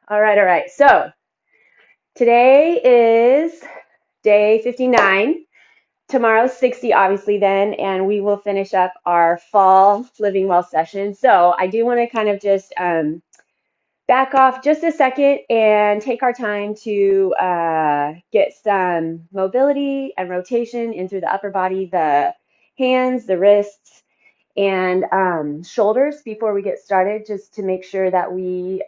All right, all right. So today is day 59. Tomorrow's 60, obviously, then, and we will finish up our fall Living Well session. So I do want to kind of just back off just a second and take our time to get some mobility and rotation in through the upper body, the hands, the wrists, and shoulders before we get started, just to make sure that we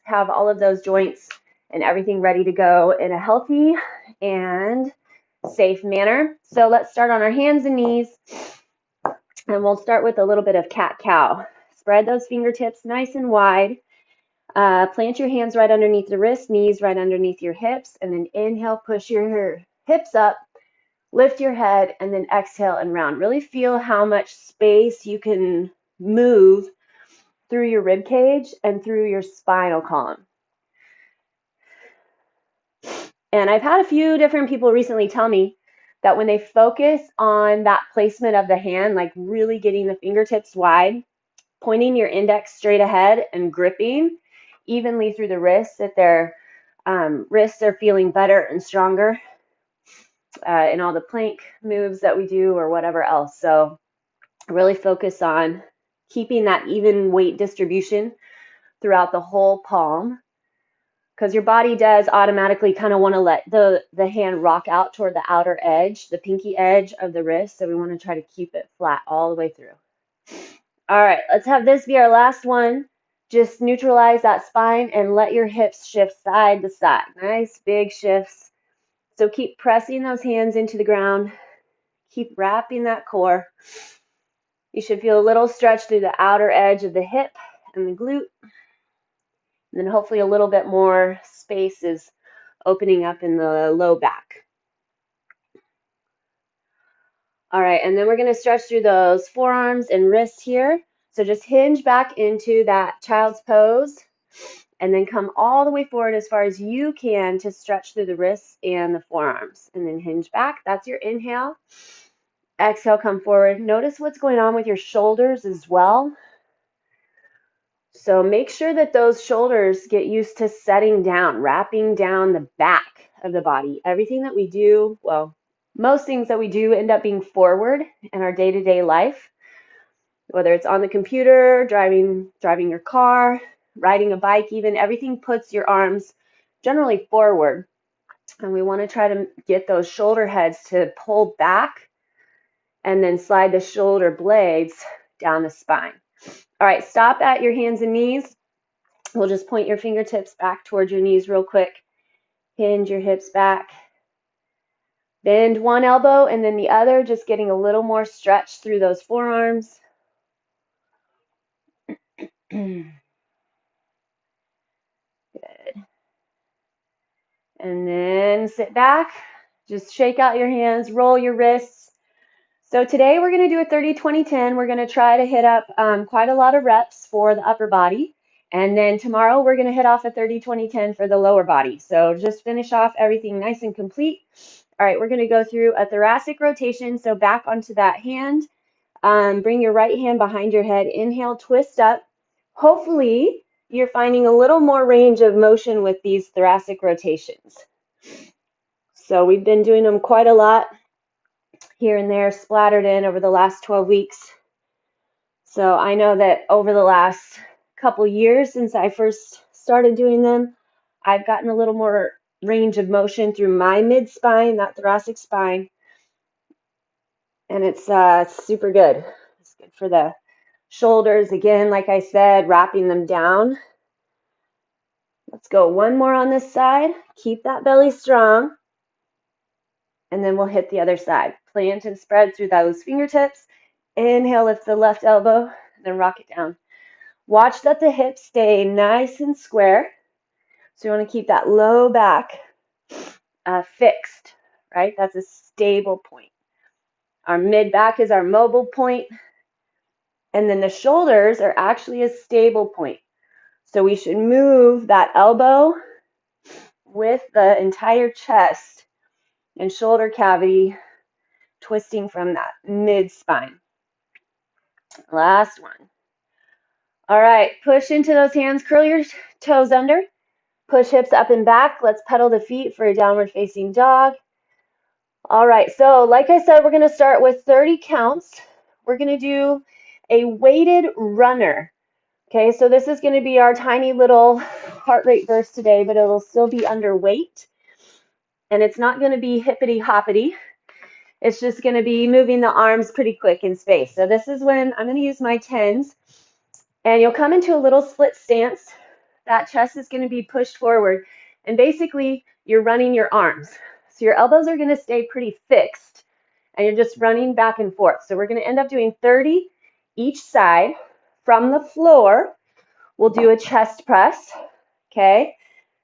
have all of those joints and everything ready to go in a healthy and safe manner. So let's start on our hands and knees, and we'll start with a little bit of cat-cow. Spread those fingertips nice and wide. Plant your hands right underneath the wrist, knees right underneath your hips, and then inhale, push your hips up, lift your head, and then exhale and round. Really feel how much space you can move through your rib cage and through your spinal column. And I've had a few different people recently tell me that when they focus on that placement of the hand, like really getting the fingertips wide, pointing your index straight ahead and gripping evenly through the wrists, that their wrists are feeling better and stronger in all the plank moves that we do or whatever else. So really focus on keeping that even weight distribution throughout the whole palm, because your body does automatically kind of want to let the hand rock out toward the outer edge, the pinky edge of the wrist. So we want to try to keep it flat all the way through. All right, let's have this be our last one. Just neutralize that spine and let your hips shift side to side. Nice big shifts. So keep pressing those hands into the ground. Keep wrapping that core. You should feel a little stretch through the outer edge of the hip and the glute. And then hopefully a little bit more space is opening up in the low back. All right, and then we're going to stretch through those forearms and wrists here. So just hinge back into that child's pose and then come all the way forward as far as you can to stretch through the wrists and the forearms. And then hinge back. That's your inhale. Exhale, come forward. Notice what's going on with your shoulders as well. So make sure that those shoulders get used to setting down, wrapping down the back of the body. Everything that we do, well, most things that we do end up being forward in our day-to-day life, whether it's on the computer, driving your car, riding a bike even, everything puts your arms generally forward. And we want to try to get those shoulder heads to pull back and then slide the shoulder blades down the spine. All right, stop at your hands and knees. We'll just point your fingertips back towards your knees real quick. Hinge your hips back. Bend one elbow and then the other, just getting a little more stretch through those forearms. Good. And then sit back. Just shake out your hands, roll your wrists. So today we're going to do a 30-20-10. We're going to try to hit up quite a lot of reps for the upper body. And then tomorrow we're going to hit off a 30-20-10 for the lower body. So just finish off everything nice and complete. All right, we're going to go through a thoracic rotation. So back onto that hand. Bring your right hand behind your head. Inhale, twist up. Hopefully you're finding a little more range of motion with these thoracic rotations. So we've been doing them quite a lot here and there, splattered in over the last 12 weeks. So I know that over the last couple years since I first started doing them, I've gotten a little more range of motion through my mid-spine, that thoracic spine, and it's super good. It's good for the shoulders, again, like I said, wrapping them down. Let's go one more on this side. Keep that belly strong. And then we'll hit the other side. Plant and spread through those fingertips. Inhale, lift the left elbow, then rock it down. Watch that the hips stay nice and square. So you want to keep that low back fixed, right? That's a stable point. Our mid back is our mobile point. And then the shoulders are actually a stable point. So we should move that elbow with the entire chest and shoulder cavity twisting from that mid-spine. Last one. All right, push into those hands, curl your toes under, Push hips up and back. Let's pedal the feet for a downward facing dog. All right, so like I said, we're going to start with 30 counts. We're going to do a weighted runner. Okay, so this is going to be our tiny little heart rate burst today, but it'll still be under weight. And it's not going to be hippity hoppity. It's just going to be moving the arms pretty quick in space. So this is when I'm going to use my 10s. And you'll come into a little split stance. That chest is going to be pushed forward. And basically, you're running your arms. So your elbows are going to stay pretty fixed. And you're just running back and forth. So we're going to end up doing 30 each side. From the floor, we'll do a chest press. Okay.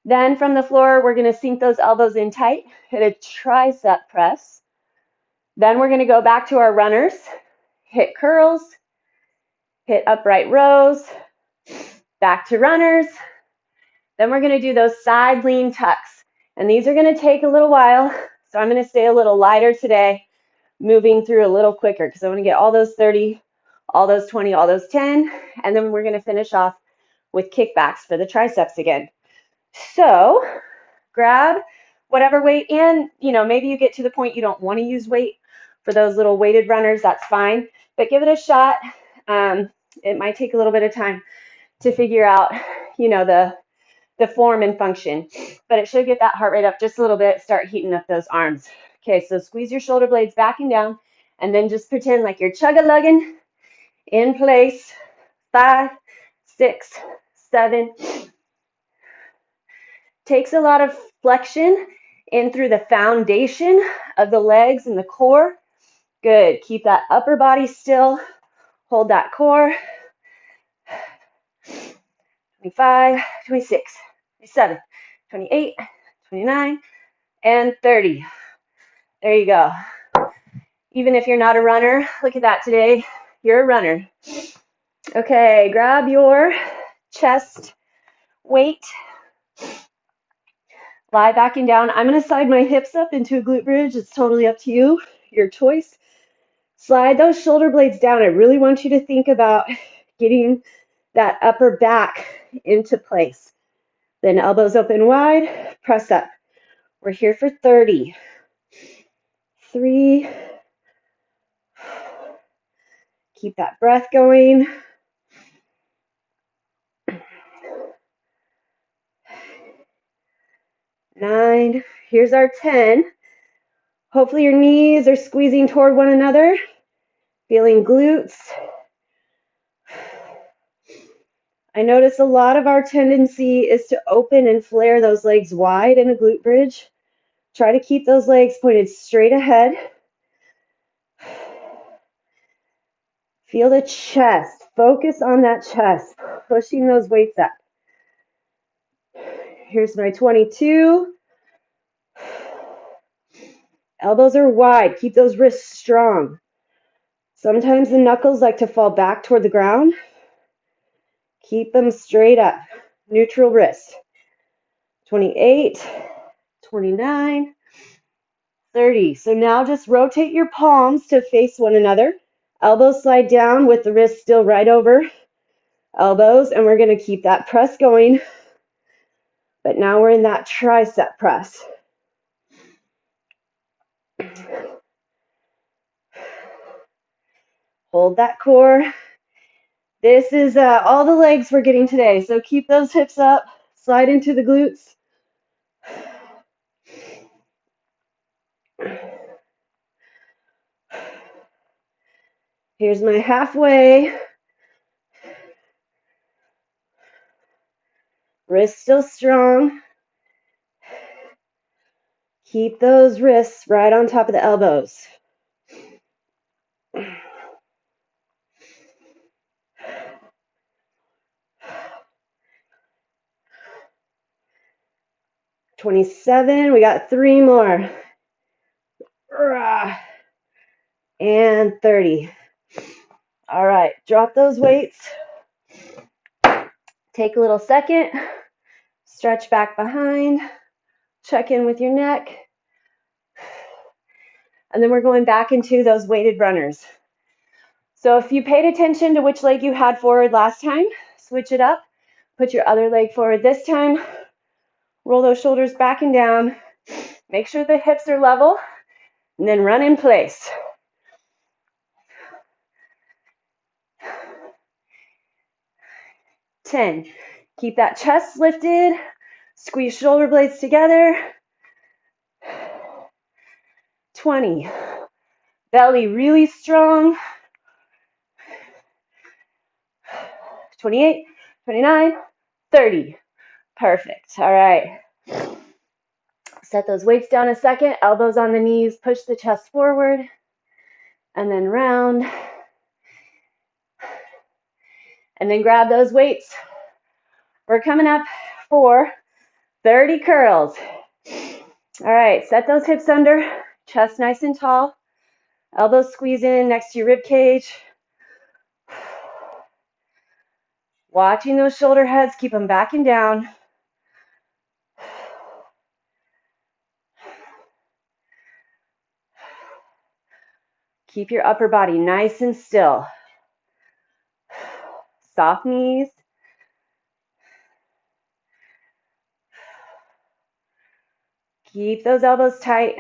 Then from the floor, we're going to sink those elbows in tight, hit a tricep press. Then we're going to go back to our runners, hit curls, hit upright rows, back to runners. Then we're going to do those side lean tucks. And these are going to take a little while. So I'm going to stay a little lighter today, moving through a little quicker because I want to get all those 30, all those 20, all those 10. And then we're going to finish off with kickbacks for the triceps again. So grab whatever weight, and maybe you get to the point you don't want to use weight for those little weighted runners. That's fine, but give it a shot. It might take a little bit of time to figure out the form and function, but it should get that heart rate up just a little bit, start heating up those arms. Okay, so squeeze your shoulder blades back and down, and then just pretend like you're chug-a-lugging in place. 5, 6, 7. Takes a lot of flexion in through the foundation of the legs and the core. Good. Keep that upper body still. Hold that core. 25, 26, 27, 28, 29, and 30. There you go. Even if you're not a runner, look at that today. You're a runner. Okay, grab your chest weight. Lie back and down. I'm going to slide my hips up into a glute bridge. It's totally up to you, your choice. Slide those shoulder blades down. I really want you to think about getting that upper back into place. Then elbows open wide, press up. We're here for 30. 3. Keep that breath going. 9. Here's our 10. Hopefully your knees are squeezing toward one another. Feeling glutes. I notice a lot of our tendency is to open and flare those legs wide in a glute bridge. Try to keep those legs pointed straight ahead. Feel the chest. Focus on that chest, pushing those weights up. Here's my 22. Elbows are wide. Keep those wrists strong. Sometimes the knuckles like to fall back toward the ground. Keep them straight up. Neutral wrist. 28, 29, 30. So now just rotate your palms to face one another. Elbows slide down with the wrist still right over elbows, and we're going to keep that press going. But now we're in that tricep press. Hold that core. This is all the legs we're getting today, so keep those hips up, slide into the glutes. Here's my halfway. Wrists still strong. Keep those wrists right on top of the elbows. 27. We got 3 more. And 30. All right, drop those weights. Take a little second. Stretch back behind. Check in with your neck. And then we're going back into those weighted runners. So if you paid attention to which leg you had forward last time, switch it up. Put your other leg forward this time. Roll those shoulders back and down. Make sure the hips are level, and then run in place. 10. Keep that chest lifted. Squeeze shoulder blades together. 20. Belly really strong. 28, 29, 30. Perfect. All right. Set those weights down a second. Elbows on the knees. Push the chest forward. And then round. And then grab those weights. We're coming up for 30 curls. All right. Set those hips under. Chest nice and tall. Elbows squeeze in next to your rib cage. Watching those shoulder heads. Keep them back and down. Keep your upper body nice and still. Soft knees. Keep those elbows tight.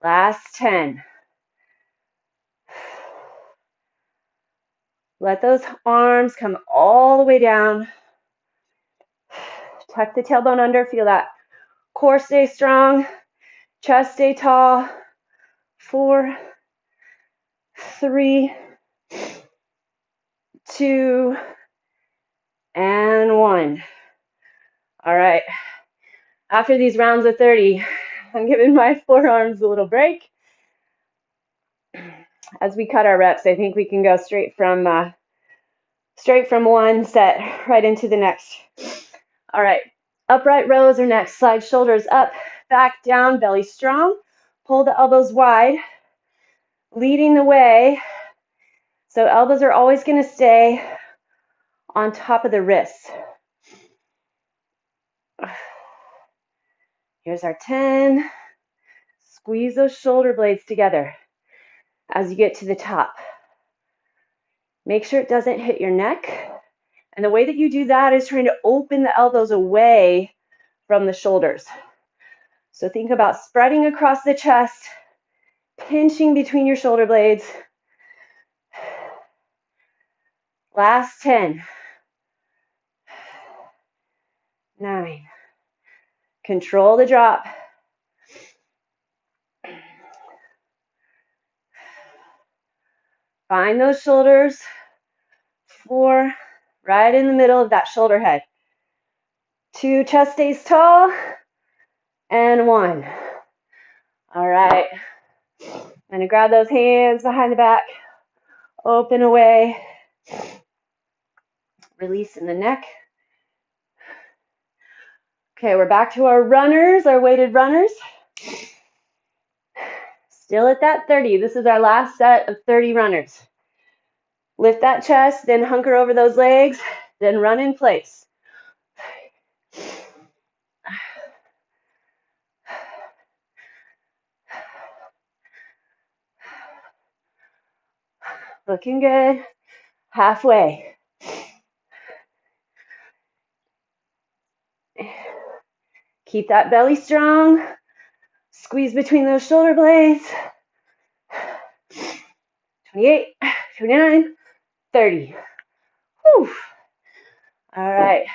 Last 10. Let those arms come all the way down. Tuck the tailbone under. Feel that core stay strong. Chest stay tall. 4, 3, 2, and 1. All right. After these rounds of 30, I'm giving my forearms a little break. As we cut our reps, I think we can go straight from one set right into the next. All right. Upright rows are next. Slide shoulders up, back, down, belly strong. Pull the elbows wide, leading the way. So elbows are always going to stay on top of the wrists. Here's our 10. Squeeze those shoulder blades together as you get to the top. Make sure it doesn't hit your neck. And the way that you do that is trying to open the elbows away from the shoulders. So think about spreading across the chest, pinching between your shoulder blades. Last 10. 9. Control the drop. 5 those shoulders. 4, right in the middle of that shoulder head. 2, chest stays tall. And 1. All right. I'm going to grab those hands behind the back. Open away. Release in the neck. Okay, we're back to our runners, our weighted runners. Still at that 30. This is our last set of 30 runners. Lift that chest, then hunker over those legs, then run in place. Looking good. Halfway. Keep that belly strong. Squeeze between those shoulder blades. 28, 29, 30. Whew. All right.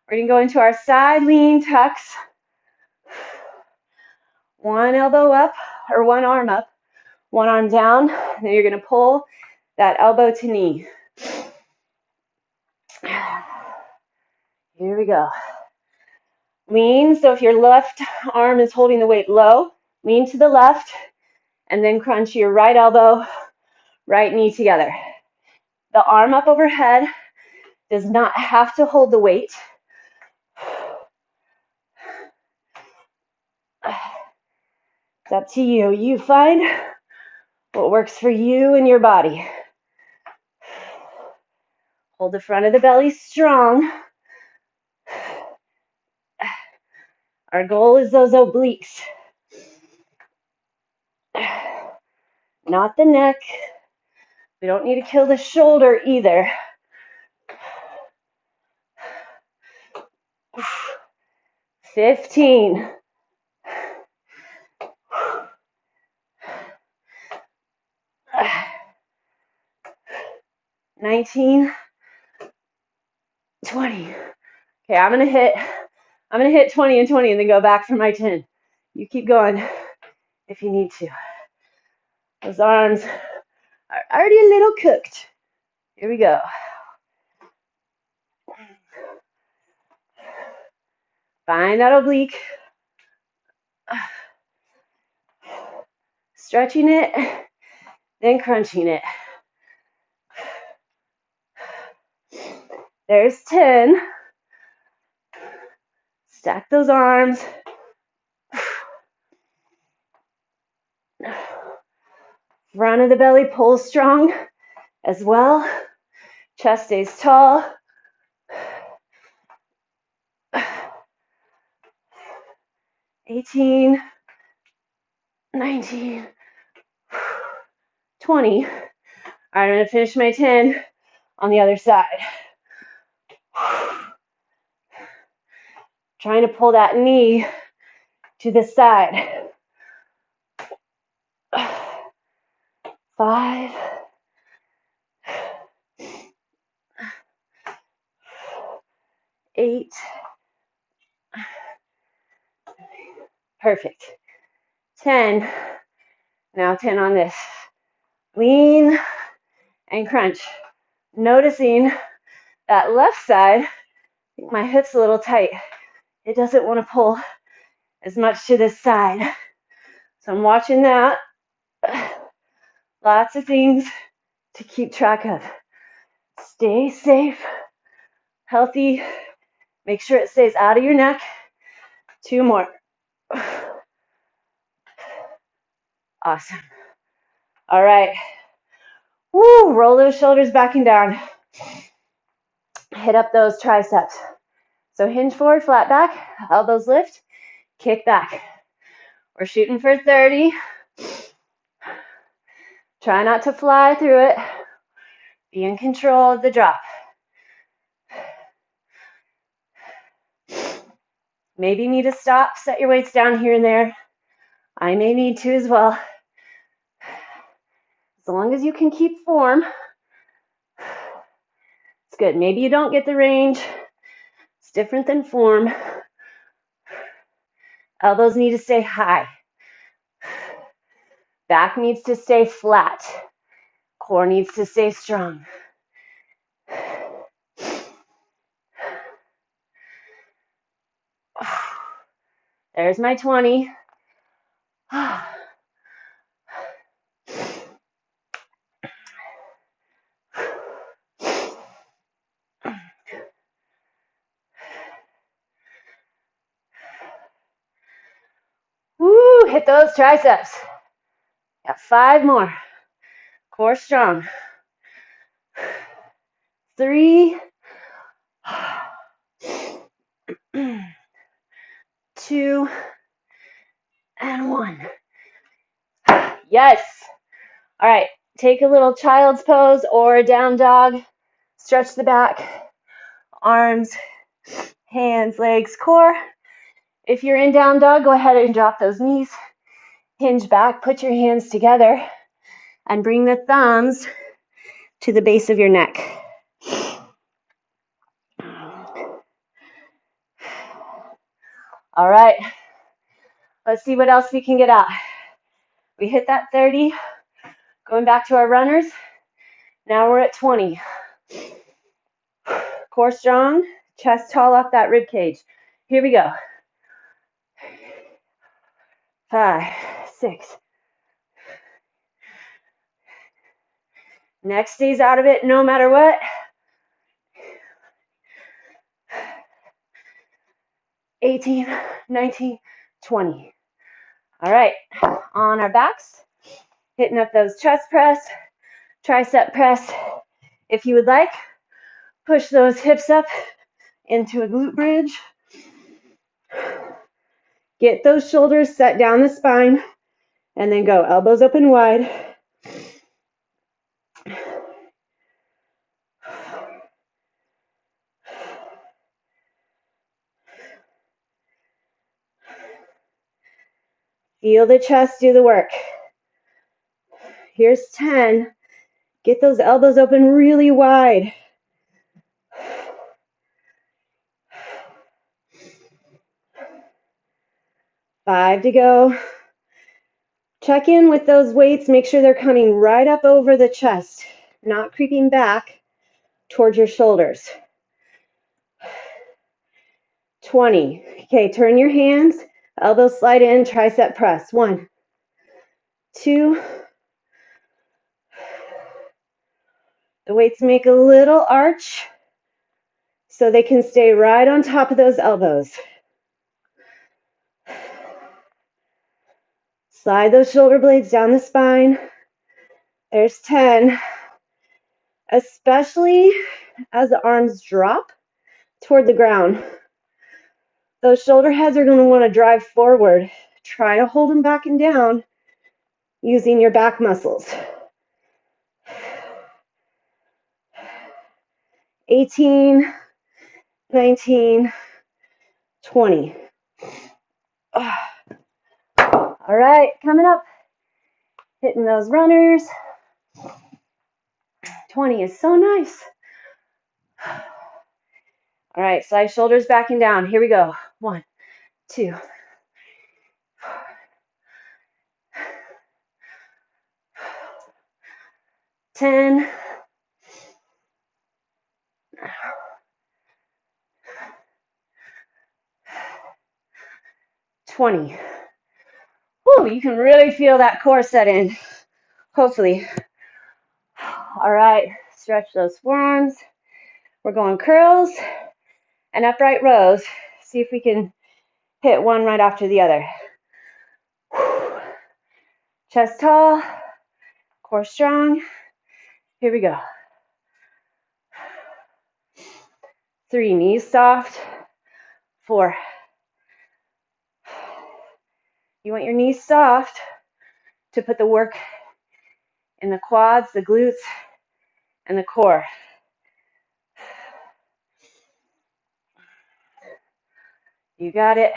We're going to go into our side lean tucks. One elbow up, or one arm up, one arm down. Then you're going to pull that elbow to knee. Here we go. Lean, so if your left arm is holding the weight low, lean to the left, and then crunch your right elbow, right knee together. The arm up overhead does not have to hold the weight. It's up to you. You find what works for you and your body. Hold the front of the belly strong. Our goal is those obliques. Not the neck, We don't need to kill the shoulder either. 15. 19. 20. Okay, I'm gonna hit 20 and 20 and then go back for my 10. You keep going if you need to. Those arms are already a little cooked. Here we go. Find that oblique. Stretching it, then crunching it. There's 10. Stack those arms. Front of the belly pulls strong as well. Chest stays tall. 18, 19, 20. All right, I'm going to finish my 10 on the other side. Trying to pull that knee to the side. 5, 8. Perfect. 10. Now 10 on this. Lean and crunch. Noticing that left side, I think my hip's a little tight. It doesn't want to pull as much to this side. So I'm watching that. Lots of things to keep track of. Stay safe, healthy. Make sure it stays out of your neck. 2 more. Awesome. All right. Woo, roll those shoulders back and down. Hit up those triceps. So hinge forward, flat back, elbows lift, kick back. We're shooting for 30. Try not to fly through it. Be in control of the drop. Maybe need to stop, set your weights down here and there. I may need to as well. As long as you can keep form, it's good. Maybe you don't get the range. It's different than form. Elbows need to stay high. Back needs to stay flat. Core needs to stay strong. There's my 20. Woo, hit those triceps. Got 5 more. Core strong. 3, 2, and 1. Yes. All right, take a little child's pose or a down dog. Stretch the back, arms, hands, legs, core. If you're in down dog, go ahead and drop those knees. Hinge back, put your hands together, and bring the thumbs to the base of your neck. All right, let's see what else we can get out. We hit that 30, going back to our runners. Now we're at 20. Core strong, chest tall off that rib cage. Here we go. 5, 6. Neck stays out of it no matter what. 18, 19, 20. All right, on our backs, hitting up those chest press, tricep press. If you would like, push those hips up into a glute bridge. Get those shoulders set down the spine, and then go elbows open wide. Feel the chest do the work. Here's 10. Get those elbows open really wide. 5 to go. Check in with those weights. Make sure they're coming right up over the chest, not creeping back towards your shoulders. 20. Okay, turn your hands. Elbows slide in, tricep press. 1, 2. The weights make a little arch so they can stay right on top of those elbows. Slide those shoulder blades down the spine. There's 10. Especially as the arms drop toward the ground. Those shoulder heads are going to want to drive forward. Try to hold them back and down using your back muscles. 18, 19, 20. All right, coming up, hitting those runners. 20 is so nice. All right, slide shoulders back and down. Here we go. 1, 2. 10. 20. Woo, you can really feel that core set in, hopefully. All right, stretch those forearms. We're going curls and upright rows. See if we can hit one right after the other. Chest tall, core strong. Here we go. 3, knees soft. 4. You want your knees soft to put the work in the quads, the glutes, and the core. You got it.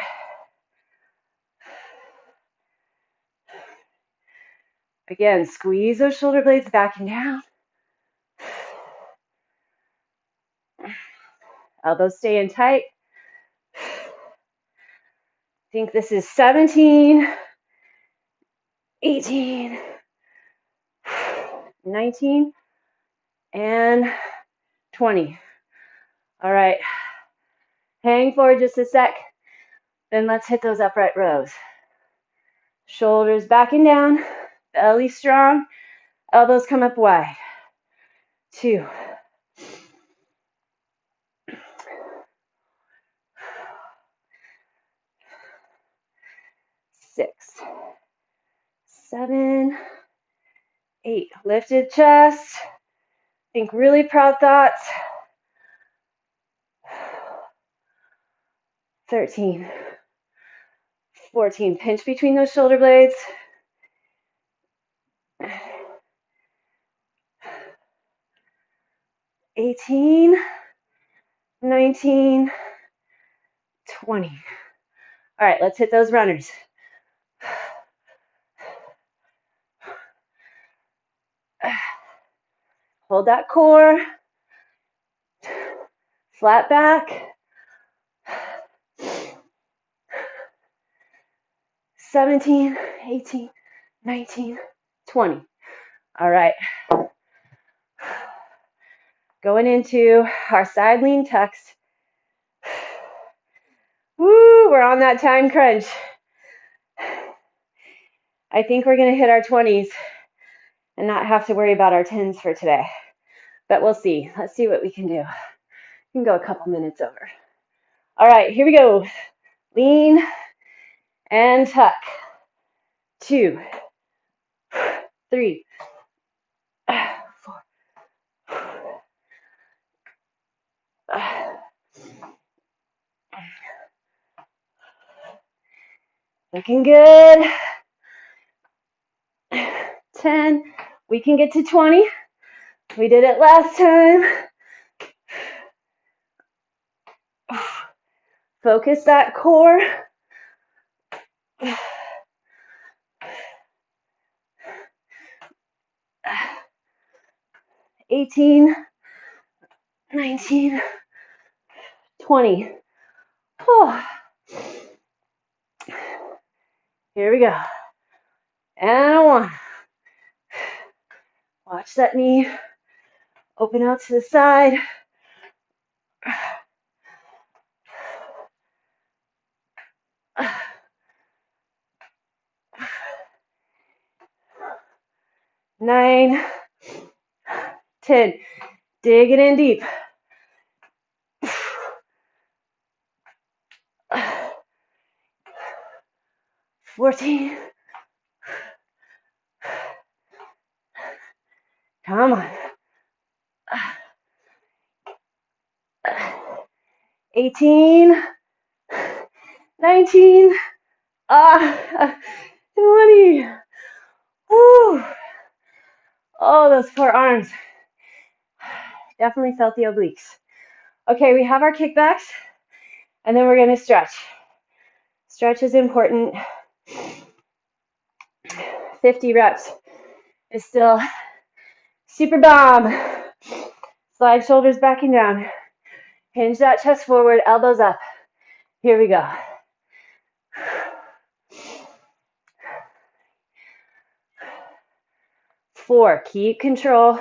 Again, squeeze those shoulder blades back and down. Elbows stay in tight. I think this is 17, 18, 19, and 20. All right. Hang forward just a sec. Then let's hit those upright rows. Shoulders back and down. Belly strong. Elbows come up wide. 2. 6, 7, 8. Lifted chest. Think really proud thoughts. 13, 14. Pinch between those shoulder blades. 18, 19, 20. All right, let's hit those runners. Hold that core. Flat back. 17, 18, 19, 20. All right. Going into our side lean tucks. Woo, we're on that time crunch. I think we're going to hit our 20s and not have to worry about our 10s for today. But we'll see. Let's see what we can do. We can go a couple minutes over. All right, here we go. Lean and tuck. 2, 3, 4. Looking good. 10. We can get to 20. We did it last time. Focus that core. 18, 19, 20. Oh. Here we go. And a 1. Watch that knee open out to the side. Nine, 10. Dig it in deep. 14. Come on. 18, 19, 20. Woo. Oh, those poor arms. Definitely felt the obliques. Okay, we have our kickbacks, and then we're going to stretch. Stretch is important. 50 reps is still super bomb. Slide shoulders back and down. Hinge that chest forward, elbows up. Here we go. 4, keep control.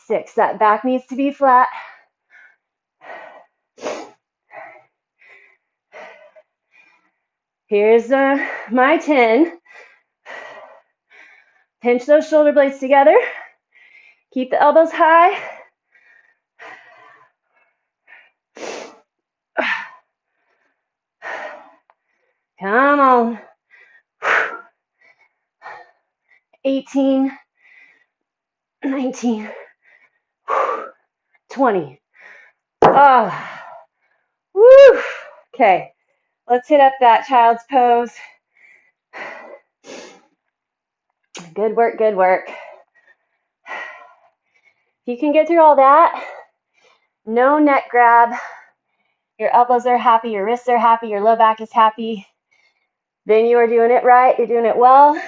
6, that back needs to be flat. Here's my 10. Pinch those shoulder blades together. Keep the elbows high. Come on. 18, 19, 20. Oh, woo. Okay, let's hit up that child's pose. Good work, good work. If you can get through all that, no neck grab, your elbows are happy, your wrists are happy, your low back is happy, then you are doing it right, you're doing it well.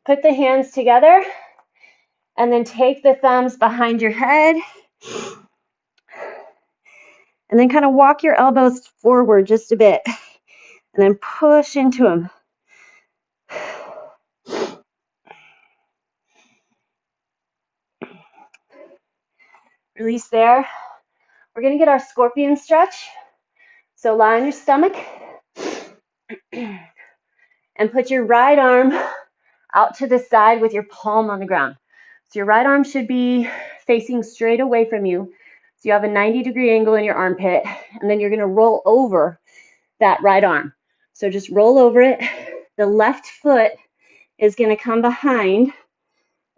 Put the hands together and then take the thumbs behind your head and then kind of walk your elbows forward just a bit and then push into them. Release there. We're going to get our scorpion stretch. So lie on your stomach and put your right arm out to the side with your palm on the ground. So your right arm should be facing straight away from you. So you have a 90-degree angle in your armpit, and then you're going to roll over that right arm. So just roll over it. The left foot is going to come behind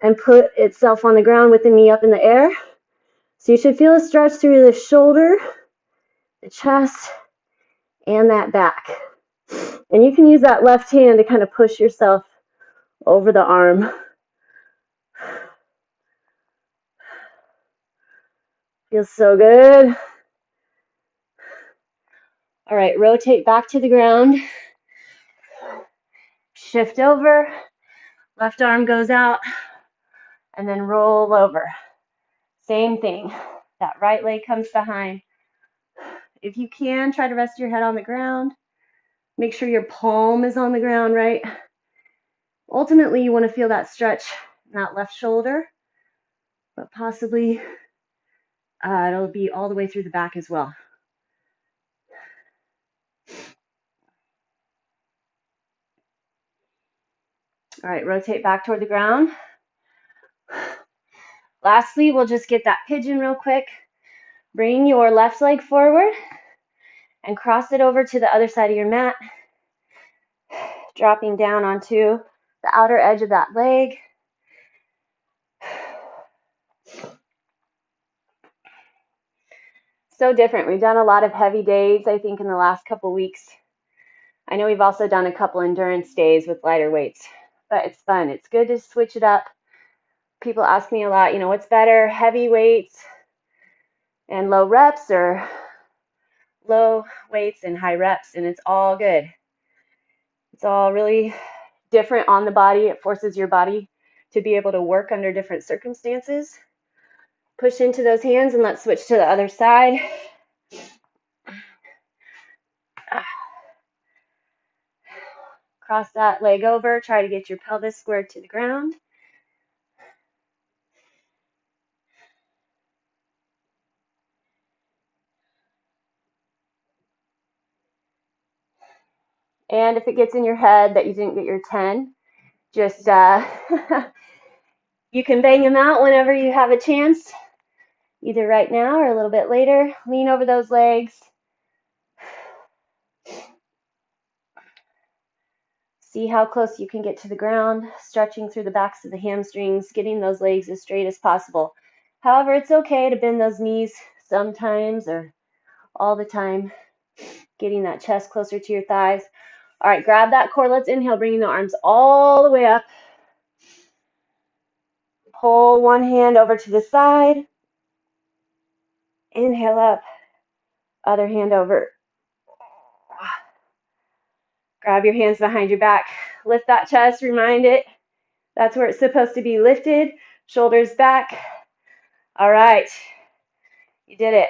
and put itself on the ground with the knee up in the air. So you should feel a stretch through the shoulder, the chest, and that back. And you can use that left hand to kind of push yourself over the arm. Feels so good. All right, rotate back to the ground. Shift over. Left arm goes out. And then roll over. Same thing. That right leg comes behind. If you can, try to rest your head on the ground. Make sure your palm is on the ground, right? Ultimately, you want to feel that stretch in that left shoulder, but possibly it'll be all the way through the back as well. All right, rotate back toward the ground. Lastly, we'll just get that pigeon real quick. Bring your left leg forward and cross it over to the other side of your mat, dropping down onto the outer edge of that leg. So different. We've done a lot of heavy days, I think, in the last couple weeks. I know we've also done a couple endurance days with lighter weights, but it's fun. It's good to switch it up. People ask me a lot, what's better, heavy weights and low reps or low weights and high reps? And it's all good. It's all really different on the body. It forces your body to be able to work under different circumstances. Push into those hands and let's switch to the other side. Cross that leg over, try to get your pelvis squared to the ground. And if it gets in your head that you didn't get your 10, just you can bang them out whenever you have a chance, either right now or a little bit later. Lean over those legs. See how close you can get to the ground, stretching through the backs of the hamstrings, getting those legs as straight as possible. However, it's okay to bend those knees sometimes or all the time, getting that chest closer to your thighs. All right, grab that core. Let's inhale, bringing the arms all the way up. Pull one hand over to the side. Inhale up. Other hand over. Grab your hands behind your back. Lift that chest. Remind it that's where it's supposed to be lifted. Shoulders back. All right. You did it.